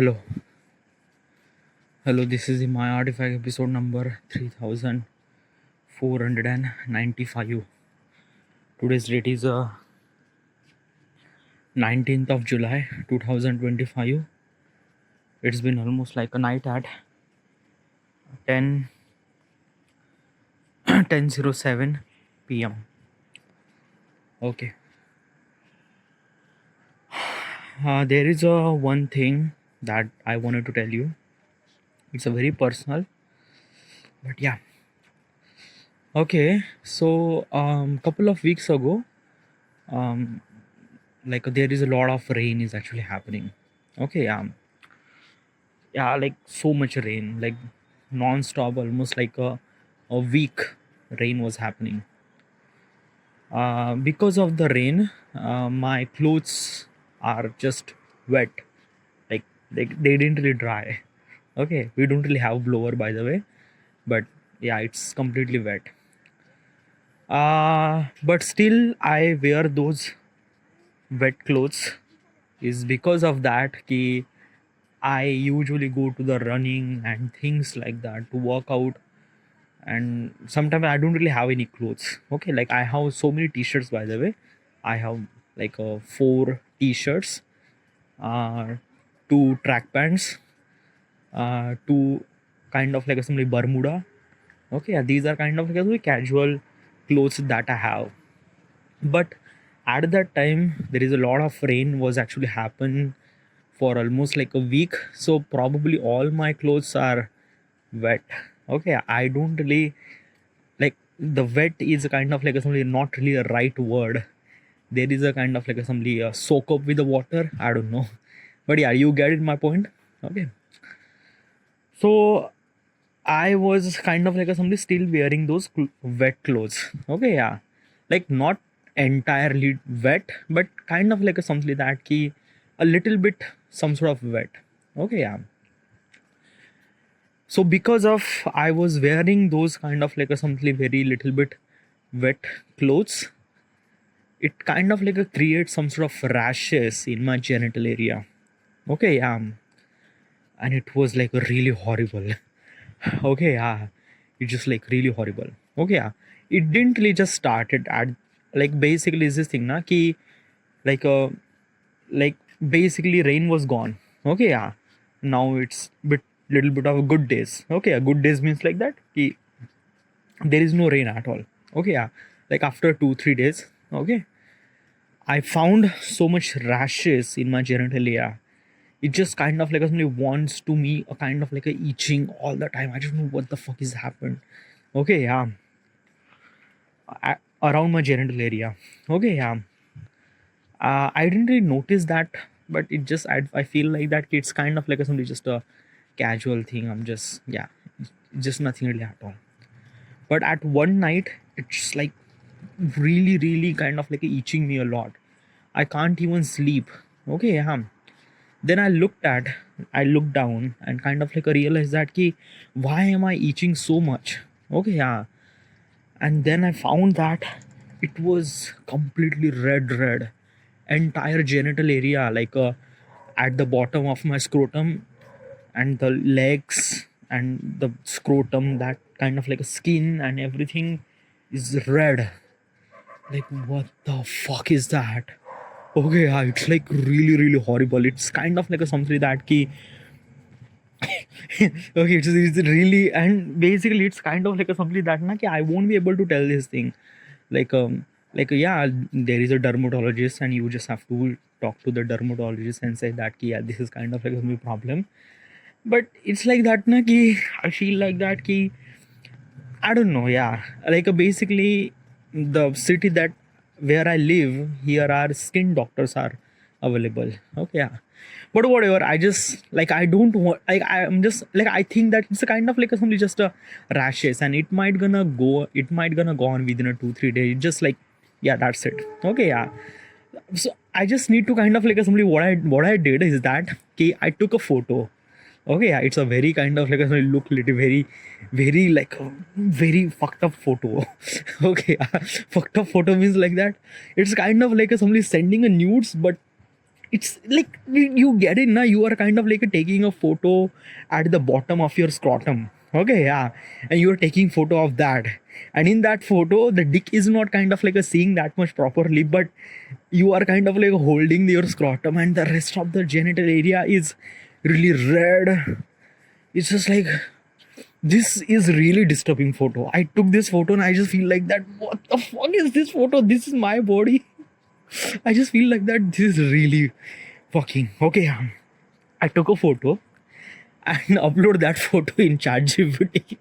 Hello, hello. This is my artifact episode number 3495. Today's date is 19th of July 2025. It's been almost like a night at 10 10:07 p.m. Okay. There is one thing that I wanted to tell you. It's a very personal, but yeah. Okay. So couple of weeks ago, um, like there is a lot of rain is actually happening. Okay. Yeah, like so much rain, like non-stop, almost like a week rain was happening. Because of the rain, my clothes are just wet, like they didn't really dry. Okay, we don't really have blower, by the way, but yeah, it's completely wet. But still I wear those wet clothes. Is because of that ki I usually go to the running and things like that to work out, and sometimes I don't really have any clothes. Okay, like I have so many t-shirts, by the way. I have like four t-shirts, uh two track pants, two kind of like a simply Bermuda. Okay, yeah, these are kind of like a very casual clothes that I have. But at that time there is a lot of rain was actually happen for almost like a week, so probably all my clothes are wet. Okay, I don't really like the wet is a kind of like a something, not really a right word. There is a kind of like a somebody soak up with the water, I don't know. But yeah, you get it my point. Okay, so I was kind of like a somebody still wearing those wet clothes. Okay, yeah, like not entirely wet, but kind of like a something that key a little bit some sort of wet. Okay, yeah. So because of I was wearing those kind of like a something very little bit wet clothes, it kind of like a creates some sort of rashes in my genital area. Okay, yeah, and it was like really horrible. Okay, yeah, it's just like really horrible. Okay, yeah, it didn't really just started at like basically is this thing na ki like like basically rain was gone. Okay, yeah, now it's bit little bit of good days. Okay, a good days means like that ki there is no rain at all. Okay, yeah, like after 2 3 days. Okay, I found so much rashes in my genitalia. It just kind of like somebody wants to me a kind of like a itching all the time. I don't know what the fuck is happened. Okay, yeah, around my genital area. Okay, yeah. I didn't really notice that, but it just I feel like that it's kind of like a somebody just a casual thing. I'm just yeah, just nothing really at all. But at one night, it's like really kind of like itching me a lot. I can't even sleep. Okay, yeah. Then I looked down and kind of like I realized that ki, why am I itching so much? Okay, yeah. And then I found that it was completely red, entire genital area, like at the bottom of my scrotum and the legs and the scrotum, that kind of like a skin and everything is red. Like what the fuck is that? Okay, yeah, it's like really horrible. It's kind of like a something that ki okay, it's really, and basically it's kind of like a something that na ki I won't be able to tell this thing. Like yeah, there is a dermatologist and you just have to talk to the dermatologist and say that ki, yeah, this is kind of like a problem. But it's like that na ki I feel like that ki I don't know, yeah. Like basically the city that where I live, here are skin doctors are available. Okay, yeah. But whatever, I just like I don't want like I'm just like I think that it's a kind of like something just a rashes and it might gonna go on within a 2 3 days. Just like yeah, that's it. Okay, yeah. So I just need to kind of like somebody what I did is that okay, I took a photo. Okay, yeah, it's a very kind of like a look little very like a very fucked up photo. Okay, yeah. Fucked up photo means like that. It's kind of like somebody sending a nudes, but it's like you get it now. You are kind of like taking a photo at the bottom of your scrotum. Okay, yeah, and you are taking photo of that, and in that photo, the dick is not kind of like a seeing that much properly, but you are kind of like holding your scrotum, and the rest of the genital area is really red. It's just like this is really disturbing photo. I took this photo and I just feel like that. What the fuck is this photo? This is my body. I just feel like that. This is really fucking okay. I took a photo and upload that photo in ChatGPT.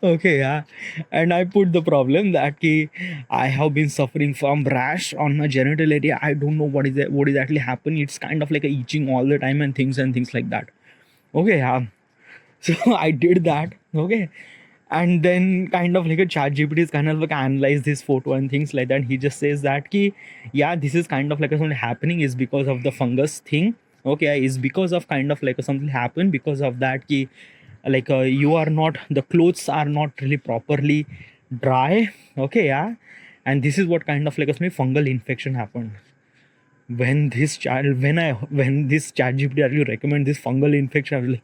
Okay, yeah, and I put the problem that I have been suffering from rash on my genital area. I don't know what is actually happening. It's kind of like a itching all the time and things like that. Okay, yeah. So I did that. Okay, and then kind of like a chat gpt is kind of like analyze this photo and things like that. He just says that yeah, this is kind of like something happening is because of the fungus thing. Okay, is because of kind of like something happened because of that like you are not, the clothes are not really properly dry. Okay, yeah, and this is what kind of like a fungal infection happened. When this child when this chat gpt actually recommend this fungal infection, I was like,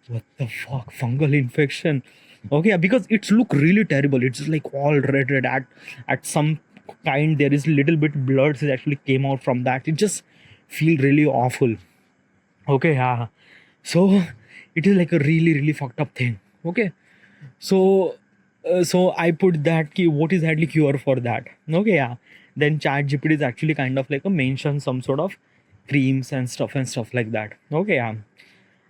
what the fuck, fungal infection? Okay, yeah, because it's look really terrible. It's just like all red at some kind. There is little bit blood that actually came out from that. It just feel really awful. Okay, yeah. So it is like a really fucked up thing. Okay, so so I put that key. What is actually cure for that? Okay, yeah. Then chat gpt is actually kind of like a mention some sort of creams and stuff like that. Okay, yeah.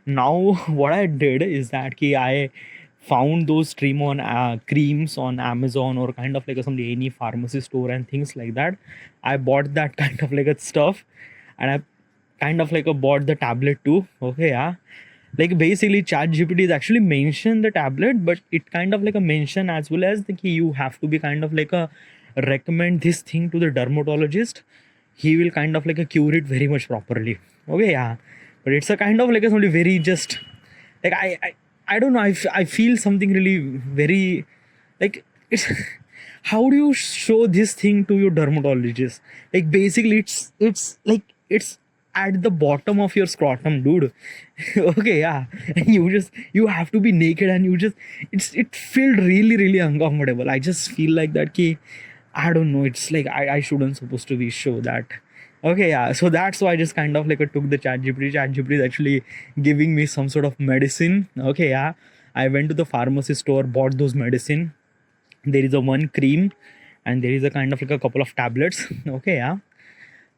Now what I did is that I found those stream on creams on Amazon or kind of like some any pharmacy store and things like that. I bought that kind of like a stuff, and I kind of like bought the tablet too. Okay, yeah. Like basically chat gpt is actually mention the tablet, but it kind of like a mention as well as the you have to be kind of like a recommend this thing to the dermatologist. He will kind of like a cure it very much properly. Okay, yeah. But it's a kind of like a something very just like I don't know. I feel something really very like it's how do you show this thing to your dermatologist? Like basically it's like it's at the bottom of your scrotum, dude. Okay, yeah. And you have to be naked and you just it felt really uncomfortable. I just feel like that I don't know. It's like I shouldn't supposed to be show that. Okay, yeah. So that's why I just kind of like I took the chat GPT. Chat GPT is actually giving me some sort of medicine. Okay, yeah. I went to the pharmacy store, bought those medicine. There is a one cream, and there is a kind of like a couple of tablets. Okay, yeah.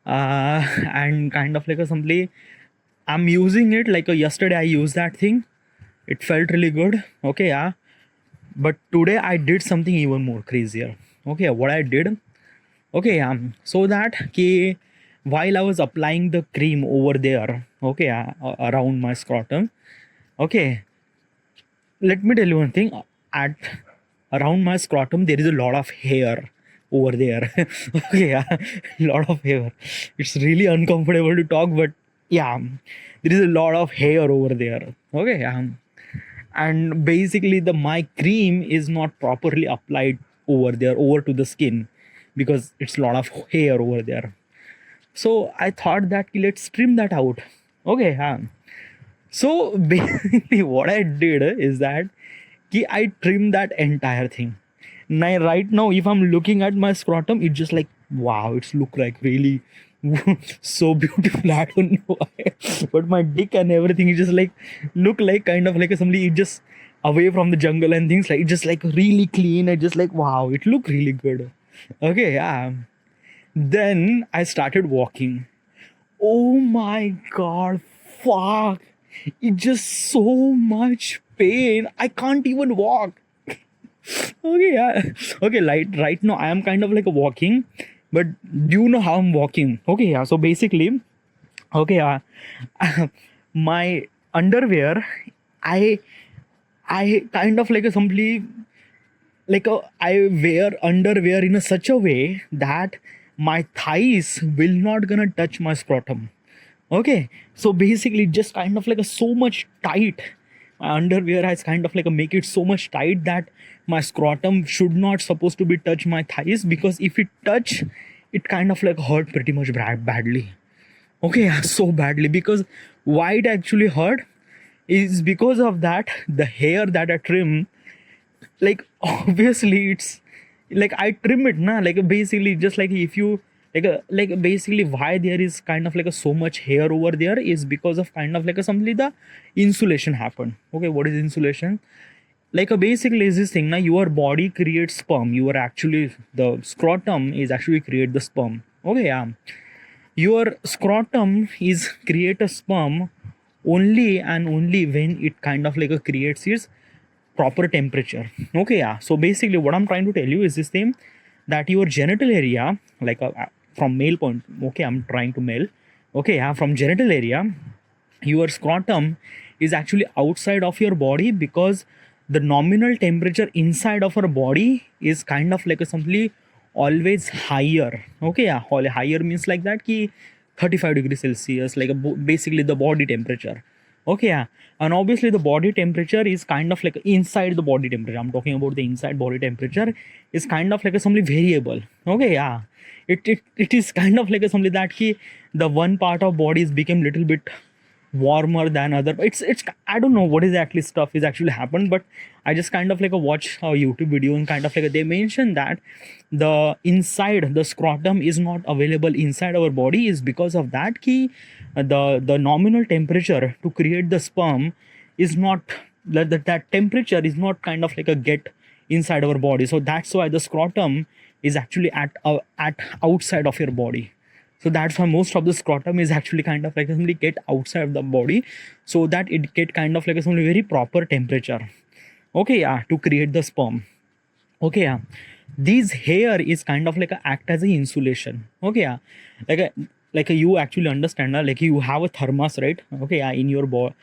And kind of like a simply, I'm using it like a yesterday. I used that thing. It felt really good. Okay, yeah. But today I did something even more crazier. Okay, what I did. Okay, so that while I was applying the cream over there, okay, around my scrotum, okay, let me tell you one thing. At around my scrotum, there is a lot of hair over there. Okay, yeah, lot of hair. It's really uncomfortable to talk, but yeah, there is a lot of hair over there. Okay, and basically the my cream is not properly applied over there over to the skin because it's a lot of hair over there. So I thought that let's trim that out. Okay, so basically what I did is that I trimmed that entire thing. Now right now if I'm looking at my scrotum, it's just like wow, it's look like really so beautiful. I don't know why. But my dick and everything is just like look like kind of like somebody just away from the jungle and things like it just like really clean. I just like wow, it look really good. Okay, yeah. Then I started walking. Oh my god, fuck. It's just so much pain. I can't even walk. Okay, yeah. Okay, right now I am kind of like a walking, but do you know how I'm walking? Okay, yeah. So basically, okay, my underwear, I I kind of like a simply like I wear underwear in a such a way that my thighs will not gonna touch my scrotum. Okay, so basically just kind of like a so much tight. My underwear has kind of like a make it so much tight that my scrotum should not supposed to be touch my thighs, because if it touch, it kind of like hurt pretty much badly. Okay, yeah, so badly, because why it actually hurt is because of that the hair that I trim, like obviously it's like I trim it na, like basically just like if you like basically why there is kind of like a so much hair over there is because of kind of like a something the insulation happened. Okay, what is insulation? Like a basically is this thing now, your body creates sperm, you are actually the scrotum is actually create the sperm. Okay, yeah, your scrotum is create a sperm only and only when it kind of like a creates its proper temperature. Okay, yeah, so basically what I'm trying to tell you is this thing, that your genital area, like from male point, okay, I'm trying to male, okay, yeah, from genital area, your scrotum is actually outside of your body, because the nominal temperature inside of our body is kind of like a simply always higher. Okay, yeah, higher means like that ki 35 degrees celsius, like a basically the body temperature. Okay, yeah, and obviously the body temperature is kind of like inside the body temperature, I'm talking about the inside body temperature, is kind of like a something variable. Okay, yeah, it is kind of like a something that ki the one part of body is become little bit warmer than other. It's I don't know what is actually stuff is actually happened, but I just kind of like a watch a YouTube video, and kind of like they mentioned that the inside the scrotum is not available inside our body is because of that key, the nominal temperature to create the sperm is not that temperature is not kind of like a get inside our body, so that's why the scrotum is actually at outside of your body. So that's why most of the scrotum is actually kind of like simply get outside of the body, so that it get kind of like a simply very proper temperature. Okay, yeah, to create the sperm. Okay, yeah, these hair is kind of like a act as a insulation. Okay, yeah, like a you actually understand, like you have a thermos, right? Okay, yeah, in your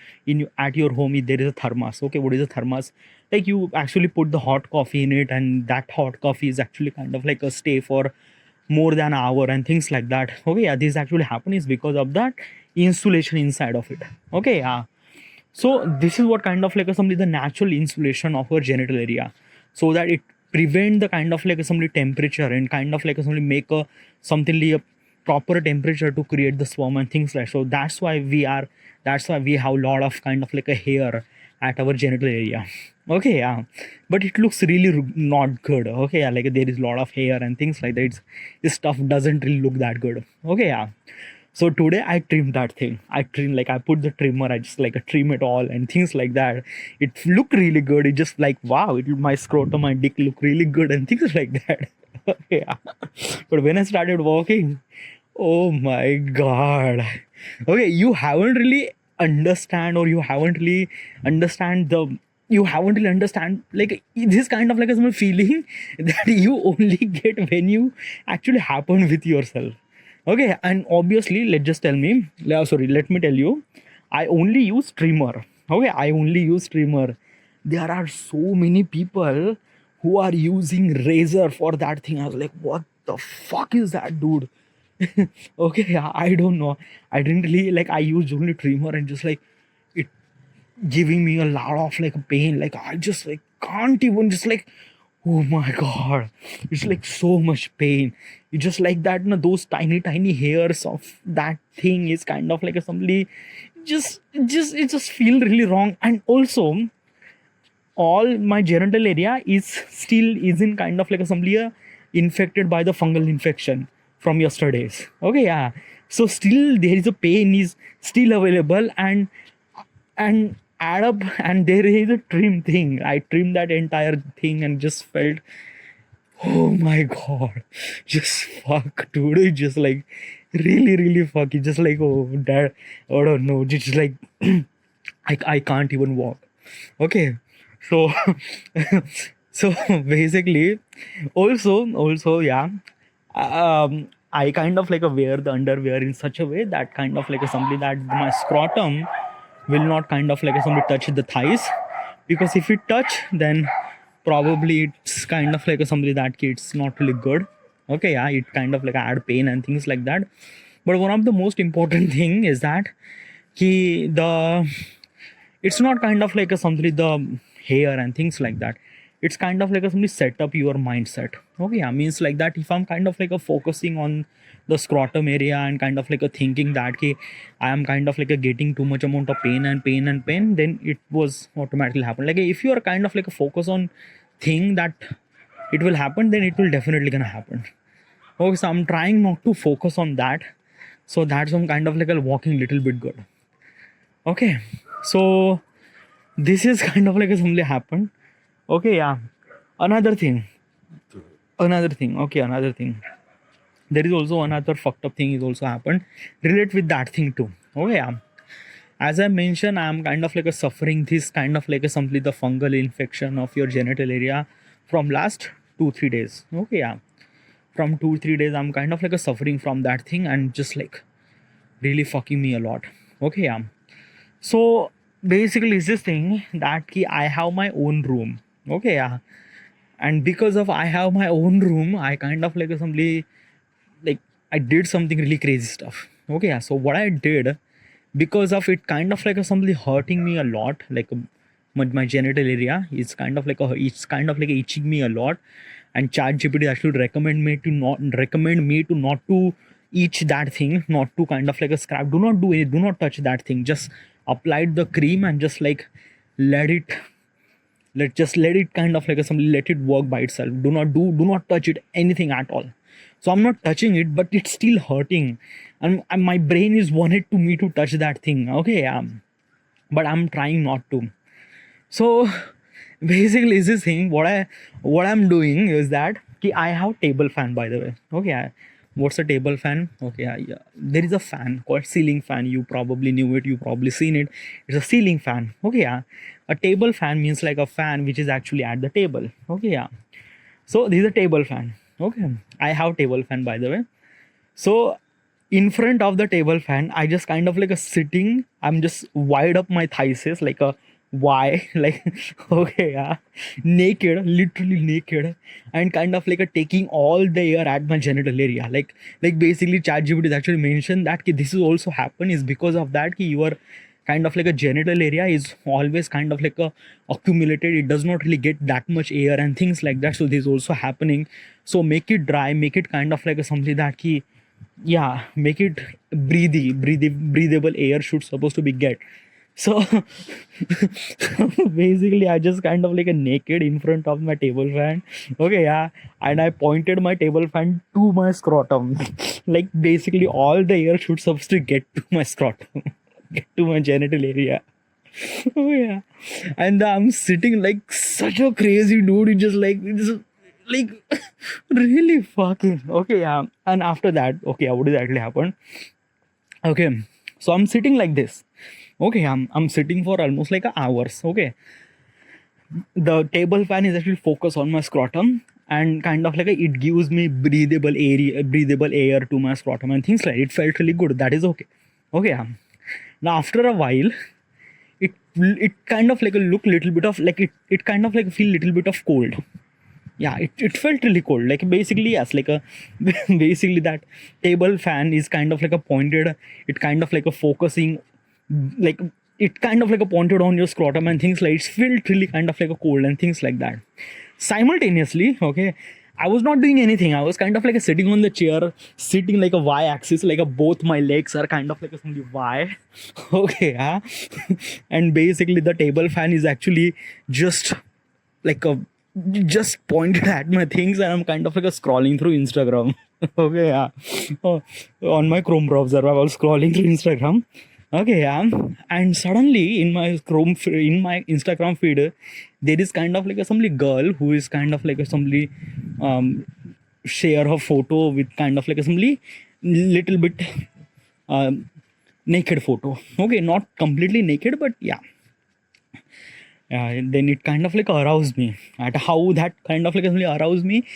at your home there is a thermos. Okay, what is a thermos? Like you actually put the hot coffee in it, and that hot coffee is actually kind of like a stay for more than an hour and things like that. Okay, yeah, this actually happen is because of that insulation inside of it. Okay, yeah, so this is what kind of like a somebody the natural insulation of our genital area, so that it prevent the kind of like a somebody temperature, and kind of like a somebody make a something like a proper temperature to create the sperm and things like. So that's why we have a lot of kind of like a hair at our genital area. Okay, yeah, but it looks really not good. Okay, yeah, like there is a lot of hair and things like that. This stuff doesn't really look that good. Okay, yeah, so today I trimmed that thing. I trim like I put the trimmer. I just like trim it all and things like that. It looked really good. It just like wow. My scrotum, my dick look really good and things like that. Yeah. But when I started walking, oh my god. Okay, you haven't really understand, or you haven't really understand like this kind of like a small feeling that you only get when you actually happen with yourself. Okay, and obviously, let me tell you, I only use trimmer. Okay, I only use trimmer. There are so many people who are using razor for that thing. I was like, what the fuck is that, dude? Okay, yeah, I don't know. I didn't really like. I used only trimmer, and just like it giving me a lot of like pain. Like I just like can't even just like, oh my god, it's like so much pain. It's just like that, no, those tiny hairs of that thing is kind of like a somebody it just feel really wrong. And also all my genital area is still isn't kind of like a somebody infected by the fungal infection from yesterday's. Okay, yeah, so still there is a pain is still available, and add up, and there is a trim thing. I trimmed that entire thing and just felt, oh my god, just fuck, dude. It just like really fuck. It's just like, oh dad, I don't know, just like I can't even walk. Okay, so so basically, also yeah, I kind of like wear the underwear in such a way that kind of like somebody that my scrotum will not kind of like somebody touch the thighs, because if it touch, then probably it's kind of like somebody that it's not really good. Okay, yeah, it kind of like add pain and things like that. But one of the most important thing is that the it's not kind of like a something the hair and things like that. it's kind of like a simply set up your mindset. Okay, yeah, means like that if I'm kind of like a focusing on the scrotum area and kind of like a thinking that okay, I am kind of like a getting too much amount of pain and pain and pain, then it was automatically happen. Like if you are kind of like a focus on thing that it will happen, then it will definitely gonna happen. Okay, so I'm trying not to focus on that. So that's some kind of like a walking little bit good. Okay, so this is kind of like a something happened. Okay, yeah. Another thing. Okay, another thing. There is also another fucked up thing is also happened. Relate with that thing too. Okay, yeah. As I mentioned, I'm kind of like a suffering this kind of like a something the fungal infection of your genital area from last 2-3 days. Okay, yeah. From 2-3 days, I'm kind of like a suffering from that thing and just like really fucking me a lot. Okay, yeah. So basically, it's this thing that I have my own room. Okay, yeah. And because of I have my own room, I kind of like simply like I did something really crazy stuff. Okay, yeah. So what I did, because of it kind of like something hurting me a lot, like my genital area is kind of like it's kind of like itching me a lot, and ChatGPT actually recommend me to not to itch that thing, not to kind of like a scrap. Do not do it. Do not touch that thing. Just apply the cream and just like let it let it kind of like a something let it work by itself. Do not touch it anything at all. So I'm not touching it, but it's still hurting, and my brain is wanted to me to touch that thing. Okay, but I'm trying not to. So basically, is this thing what I'm doing is that I have table fan, by the way. Okay, what's a table fan? Okay, yeah, there is a fan called ceiling fan. You probably knew it. You probably seen it. It's a ceiling fan. Okay, yeah. A table fan means like a fan which is actually at the table. Okay, yeah. So this is a table fan. Okay, I have table fan, by the way. So in front of the table fan, I just kind of like a sitting. I'm just wide up my thighs like a Y, like okay, yeah, naked, literally naked, and kind of like a taking all the air at my genital area. Like basically, ChatGPT is actually mentioned that this is also happen is because of that your kind of like a genital area is always kind of like a accumulated. It does not really get that much air and things like that. So this is also happening. So make it dry, make it kind of like a something that yeah, make it breathable air should supposed to be get. So basically I just kind of like a naked in front of my table fan. Okay, yeah, and I pointed my table fan to my scrotum. Like basically all the air should supposed to get to my scrotum, get to my genital area. Oh yeah, and I'm sitting like such a crazy dude. It just like really fucking okay, yeah. And after that, okay, what did actually happen? Okay, so I'm sitting like this. Okay, I'm sitting for almost like hours. Okay, the table fan is actually focused on my scrotum and kind of like it gives me breathable air to my scrotum and things like it felt really good. That is okay. Okay, now after a while, it kind of like a look little bit of like it kind of like feel little bit of cold. Yeah, it felt really cold. Like basically yes, like a basically that table fan is kind of like a pointed. It kind of like a focusing, like it kind of like a pointed on your scrotum and things like it felt really kind of like a cold and things like that. Simultaneously, okay, I was not doing anything. I was kind of like a sitting on the chair, sitting like a Y axis, like a both my legs are kind of like a Y. Okay, yeah. And basically the table fan is actually just like a just pointed at my things and I'm kind of like a scrolling through Instagram. Okay, yeah. Oh, on my Chrome browser, I was scrolling through Instagram. Okay, yeah. And suddenly in my in my Instagram feed, there is kind of like a somebody girl who is kind of like a somebody share her photo with kind of like a somebody little bit naked photo. Okay, not completely naked, but yeah. Then it kind of like aroused me. At how that kind of like aroused me,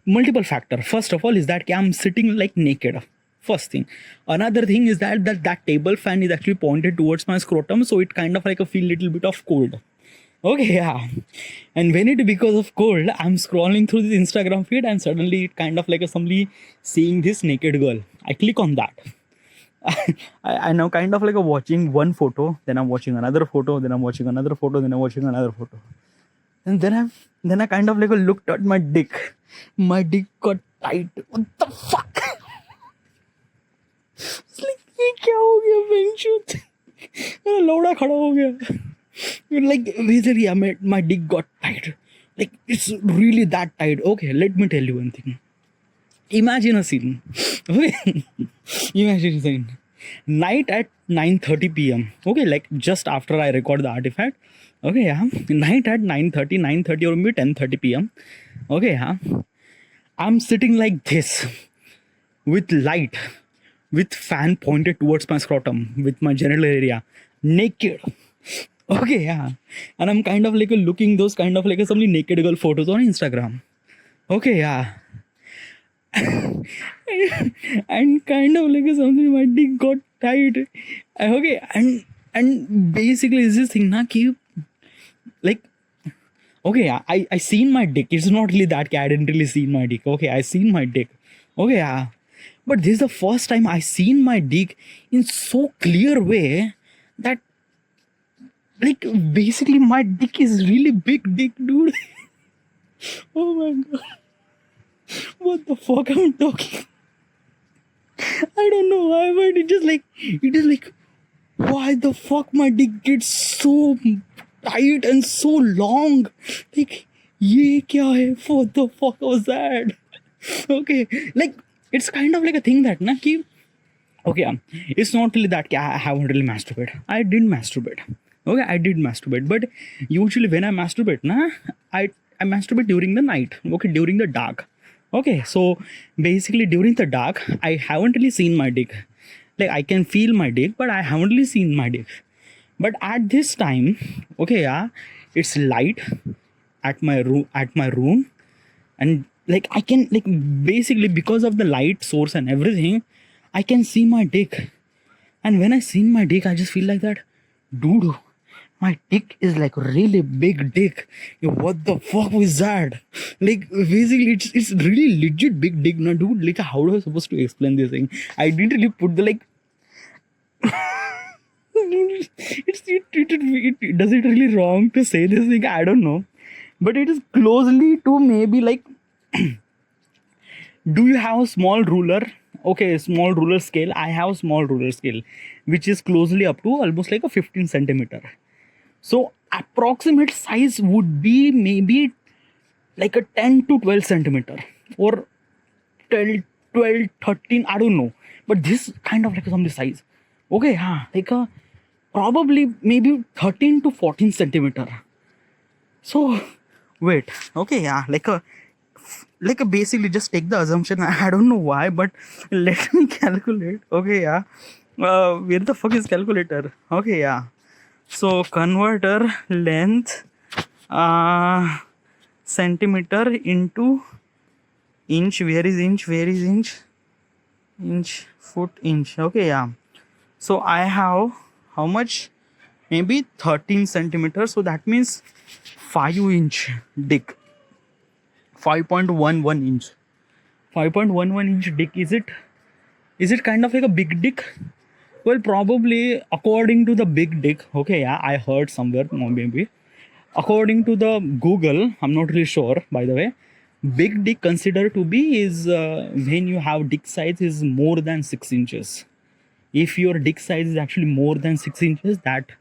multiple factor. First of all is that I'm sitting like naked. First thing. Another thing is that table fan is actually pointed towards my scrotum, so it kind of like a feel little bit of cold. Okay, yeah. And when it because of cold, I'm scrolling through this Instagram feed and suddenly it kind of like a somebody seeing this naked girl. I click on that. I now kind of like a watching one photo, then I'm watching another photo, then I'm watching another photo, then I'm watching another photo. And then I kind of like looked at my dick. My dick got tight. What the fuck? It's like, ये क्या हो गया बेंचूत? मेरा लौड़ा खड़ा हो गया. Like basically, yeah, my dick got tight. Like it's really that tight. Okay, let me tell you one thing. Imagine a scene. Okay, imagine a scene. Night at 9:30 p.m. Okay, like just after I record the artifact. Okay, yeah. Night at 9:30 or maybe 10:30 p.m. Okay, yeah. I'm sitting like this with light, with fan pointed towards my scrotum, with my genital area, naked. Okay, yeah. And I'm kind of like looking those kind of like some naked girl photos on Instagram. Okay, yeah. And kind of like something my dick got tight. Okay, and basically is this thing na ki like okay, yeah, I seen my dick. It's not really that I didn't really see my dick. Okay, I seen my dick. Okay, yeah. But this is the first time I seen my dick in so clear way that like basically my dick is really big dick, dude. Oh my god. What the fuck I'm talking? I don't know why, but it is like why the fuck my dick gets so tight and so long? Like, ye kya hai? What the fuck was that? Okay, like it's kind of like a thing that na ki okay, it's not really that I haven't really masturbated. I did masturbate. Okay, I did masturbate, but usually when I masturbate, na, I masturbate during the night. Okay, during the dark. Okay, so basically during the dark, I haven't really seen my dick. Like I can feel my dick, but I haven't really seen my dick. But at this time, okay, yeah, it's light at my room, and like I can like basically because of the light source and everything, I can see my dick. And when I seen my dick, I just feel like that, dude, my dick is like really big dick. What the fuck was that? Like basically it's really legit big dick, no dude. Like how am I supposed to explain this thing? I didn't really put the like it does it really wrong to say this thing? I don't know. But it is closely to maybe like do you have a small ruler? Okay, small ruler scale. I have a small ruler scale, which is closely up to almost like a 15 centimeter. So approximate size would be maybe like a 10 to 12 centimeter or 12, 13, I don't know. But this kind of like some size. Okay, yeah, like a probably maybe 13 to 14 centimeter. So wait, okay, yeah, like a basically just take the assumption. I don't know why, but let me calculate. Okay, yeah. Where the fuck is calculator? Okay, yeah. So converter length centimeter into inch. Where is inch? Inch, foot, inch. Okay, yeah. So I have how much? Maybe 13 centimeters. So that means 5-inch dick. 5.11 inch. 5.11 inch dick. Is it kind of like a big dick? Well, probably according to the big dick. Okay, yeah, I heard somewhere maybe. According to the Google, I'm not really sure, by the way. Big dick considered to be is when you have dick size is more than 6 inches. If your dick size is actually more than 6 inches, that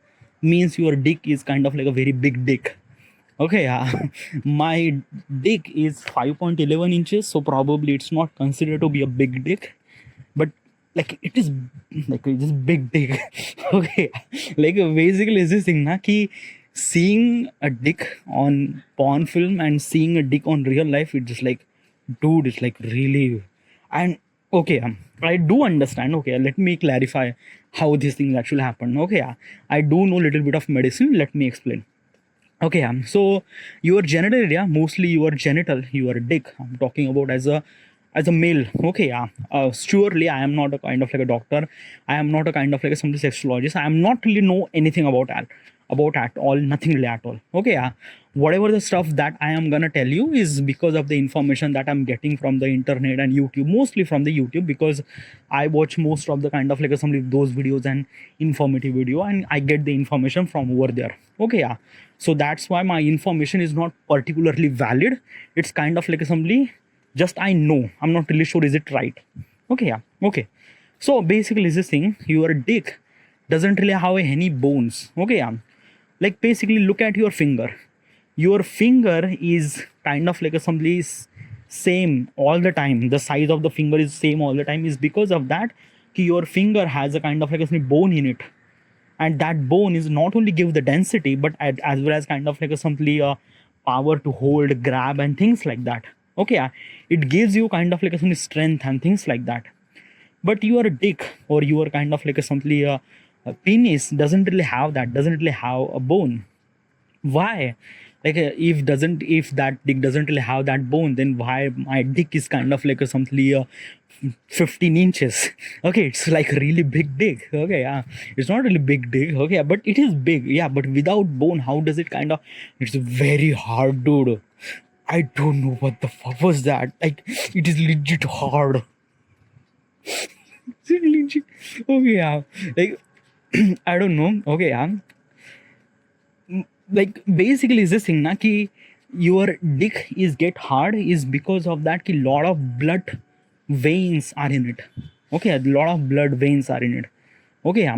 means your dick is kind of like a very big dick. Okay, yeah. My dick is 5.11 inches, so probably it's not considered to be a big dick, but like it is big dick. Okay, like basically is this thing na ki seeing a dick on porn film and seeing a dick on real life, it's just like, dude, it's like really. And okay, I do understand. Okay, let me clarify how these things actually happen. Okay, yeah, I do know a little bit of medicine. Let me explain. Okay, so your genital area, mostly your genital, your dick, I'm talking about as a male. Okay, yeah. Surely I am not a kind of like a doctor. I am not a kind of like a some sexologist. I am not really know anything about that. about at all, nothing really at all. Okay, yeah. Whatever the stuff that I am gonna tell you is because of the information that I'm getting from the internet and YouTube, mostly from the YouTube, because I watch most of the kind of like some of those videos and informative video, and I get the information from over there. Okay, yeah. So that's why my information is not particularly valid. It's kind of like somebody, just I know, I'm not really sure is it right. Okay, yeah. Okay, so basically this thing, your dick doesn't really have any bones. Okay, yeah. Like basically look at your finger. Your finger is kind of like a somebody's same all the time. The size of the finger is same all the time, is because of that your finger has a kind of like a bone in it, and that bone is not only give the density, but as well as kind of like a simply power to hold, grab, and things like that. Okay, it gives you kind of like a some strength and things like that. But your dick or your kind of like a simply a penis doesn't really have that, doesn't really have a bone. Why? Like if that dick doesn't really have that bone, then why my dick is kind of like a something 15 inches? Okay, it's like a really big dick. Okay, yeah, it's not really big dick. Okay, but it is big. Yeah, but without bone, how does it kind of? It's very hard, dude. I don't know what the fuck was that. Like, it is legit hard. It's legit. Okay, yeah. Like, I don't know. Okay, yeah. Like basically is this thing na ki your dick is get hard is because of that ki lot of blood veins are in it. Okay, a lot of blood veins are in it. Okay,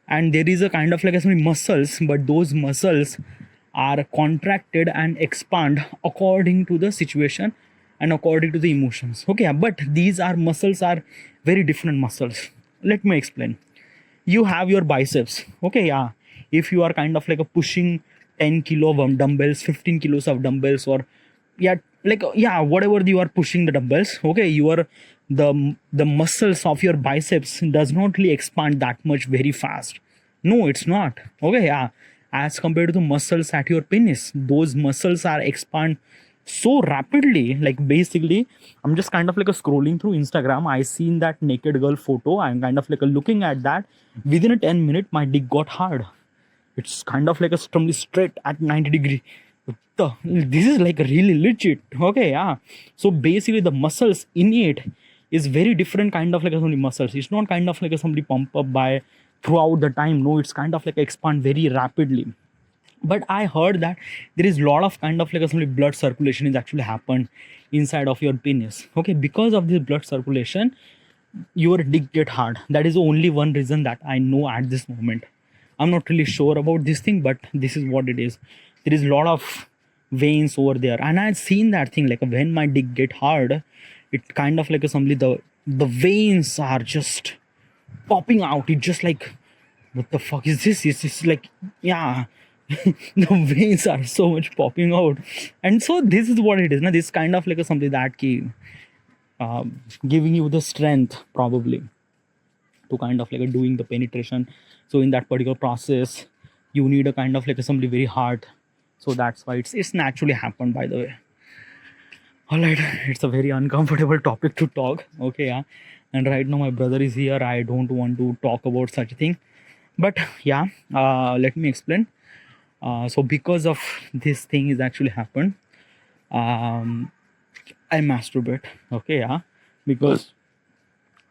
and there is a kind of like a some muscles, but those muscles are contracted and expand according to the situation and according to the emotions. Okay, but these are muscles are very different muscles. Let me explain. You have your biceps. Okay, yeah. If you are kind of like a pushing 10 kilo of dumbbells, 15 kilos of dumbbells, or yeah, like yeah, whatever you are pushing the dumbbells. Okay, you are the muscles of your biceps does not really expand that much very fast. No, it's not. Okay, yeah. As compared to the muscles at your penis, those muscles are expand so rapidly. Like basically, I'm just kind of like a scrolling through Instagram. I seen that naked girl photo. I'm kind of like a looking at that. Within a 10 minute, my dick got hard. It's kind of like a strongly straight at 90 degree. This is like really legit. Okay, yeah. So basically, the muscles in it is very different kind of like a somebody muscles. It's not kind of like a somebody pump up by throughout the time. No, it's kind of like expand very rapidly. But I heard that there is a lot of kind of like a somebody blood circulation is actually happened inside of your penis. Okay, because of this blood circulation, your dick get hard. That is the only one reason that I know at this moment. I'm not really sure about this thing, but this is what it is. There is a lot of veins over there, and I've seen that thing. Like when my dick get hard, it kind of like a somebody the veins are just popping out. It just like, what the fuck is this? It's just like, yeah, the veins are so much popping out, and so this is what it is. Now this kind of like a something that key giving you the strength probably to kind of like a doing the penetration. So in that particular process, you need a kind of like a somebody very hard. So that's why it's naturally happened, by the way. All right, it's a very uncomfortable topic to talk. Okay, yeah. And right now my brother is here. I don't want to talk about such a thing, but yeah, let me explain. So because of this thing is actually happened, I masturbate. Okay, yeah, because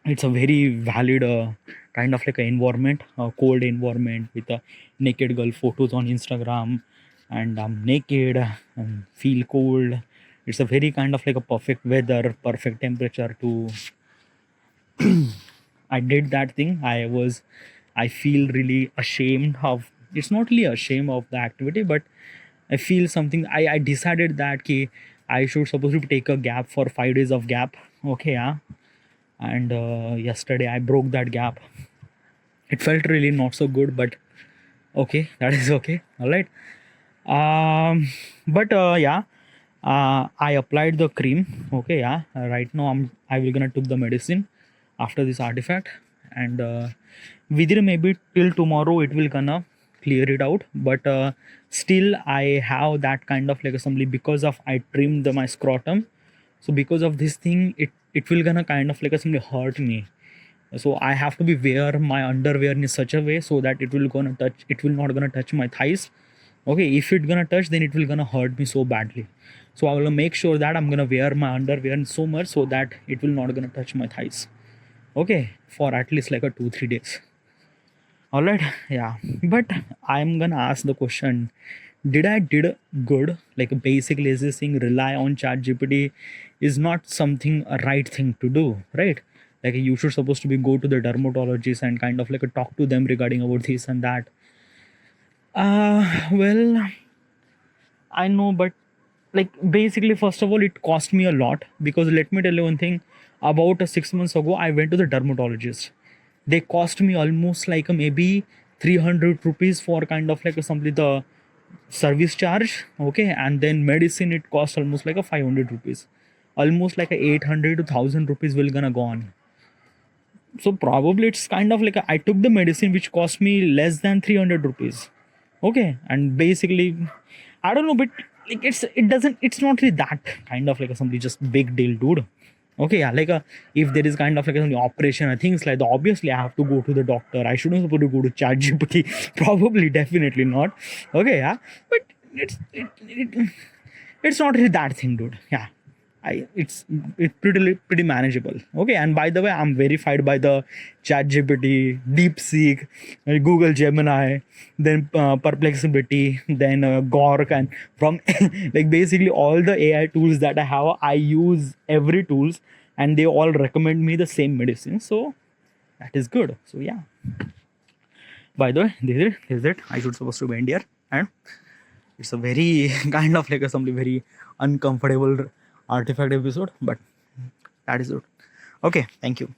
it's a very valid kind of like an environment, a cold environment with a naked girl photos on Instagram, and I'm naked and feel cold. It's a very kind of like a perfect weather, perfect temperature to. I did that thing. I feel really ashamed of. It's not really ashamed of the activity, but I feel something. I decided that I should supposed to take a gap for 5 days of gap. Okay, yeah. And yesterday I broke that gap. It felt really not so good, but okay, that is okay. All right. But yeah, I applied the cream. Okay, yeah. Right now I will gonna took the medicine after this artifact, and within maybe till tomorrow it will gonna clear it out. But still I have that kind of like assembly because of I trimmed my scrotum. So because of this thing, it will gonna kind of like assembly hurt me. So I have to be wear my underwear in such a way so that it will not gonna touch my thighs. Okay, if it gonna touch, then it will gonna hurt me so badly. So I will make sure that I'm gonna wear my underwear so much so that it will not gonna touch my thighs. Okay, for at least like a 2 3 days. All right, yeah. But I'm gonna ask the question: did I did good? Like basically, is this thing rely on Chat GPT is not something a right thing to do, right? Like you should supposed to be go to the dermatologist and kind of like talk to them regarding about this and that. Well, I know, but like basically, first of all, it cost me a lot because let me tell you one thing. About 6 months ago, I went to the dermatologist. They cost me almost like a maybe 300 rupees for kind of like a something the service charge. Okay, and then medicine it costs almost like a 500 rupees, almost like a 800 to 1000 rupees will gonna go on. So probably it's kind of like I took the medicine which cost me less than 300 rupees. Okay, and basically I don't know, but like it's not really that kind of like a something just big deal, dude. Okay, yeah, like if there is kind of like an operation or things like that, obviously I have to go to the doctor. I shouldn't supposed to go to chat gpt. Probably definitely not. Okay, yeah, but it's not really that thing, dude. Yeah, it's pretty manageable. Okay, and by the way, I'm verified by the ChatGPT, DeepSeek, Google Gemini, then Perplexity, then Gork, and from like basically all the AI tools that I have, I use every tools, and they all recommend me the same medicine. So that is good. So yeah. By the way, this is it. I should supposed to be in here, and it's a very kind of like a something very uncomfortable artifact episode, but that is it. Okay, thank you.